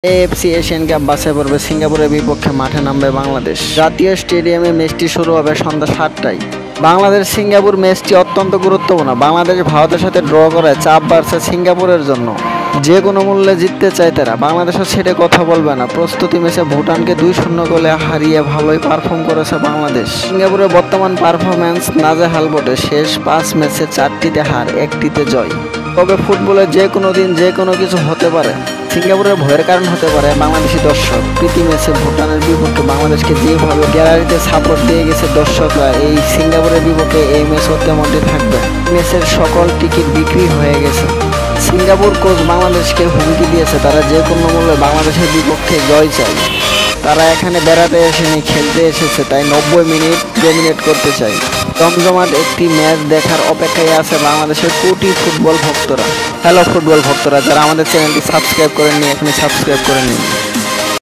AFC Asian cup বাছাই পর্বে সিঙ্গাপুরের বিপক্ষে মাঠে নামবে বাংলাদেশ। জাতীয় স্টেডিয়ামে ম্যাচটি শুরু হবে সন্ধ্যা 7টায়। বাংলাদেশ সিঙ্গাপুর ম্যাচটি অত্যন্ত গুরুত্বপূর্ণ। বাংলাদেশ ভারতের সাথে ড্র করে চাপ বাড়ছে সিঙ্গাপুরের জন্য। যে কোনো মূল্যে জিততে চায় তারা, বাংলাদেশের ছেড়ে কথা বলবে না। প্রস্তুতি ম্যাচে ভুটানকে 2-0 গোলে হারিয়ে ভালোই পারফর্ম করেছে বাংলাদেশ। সিঙ্গাপুরের বর্তমান পারফরম্যান্স নাজেহাল বটে। শেষ 5 ম্যাচে 4টিতে হার, 1টিতে জয়। তবে ফুটবলে যে কোনো দিন যে কোনো কিছু হতে পারে। সিঙ্গাপুরের ভয়ের কারণ হতে পারে বাংলাদেশি দর্শক। প্রীতি ম্যাচে ভুটানের বিপক্ষে বাংলাদেশকে যেভাবে গ্যালারিতে সাপোর্ট দিয়ে গেছে দর্শকরা, এই সিঙ্গাপুরের বিপক্ষে এই ম্যাচও তেমনটি থাকবে। ম্যাচের সকল টিকিট বিক্রি হয়ে গেছে। সিঙ্গাপুর কোচ বাংলাদেশকে হুমকি দিয়েছে, তারা যে কোনো মূল্যে বাংলাদেশের বিপক্ষে জয় চায়। তারা এখানে বেড়াতে আসেনি, খেলতে এসেছে, তাই 90 মিনিট ডমিনেট করতে চায়। জমজমাট একটি ম্যাচ দেখার অপেক্ষায় আছে বাংলাদেশের কোটি ফুটবল ভক্তরা। হ্যালো ফুটবল ভক্তরা, যারা আমাদের চ্যানেলটি সাবস্ক্রাইব করেননি এখনই সাবস্ক্রাইব করে নিন।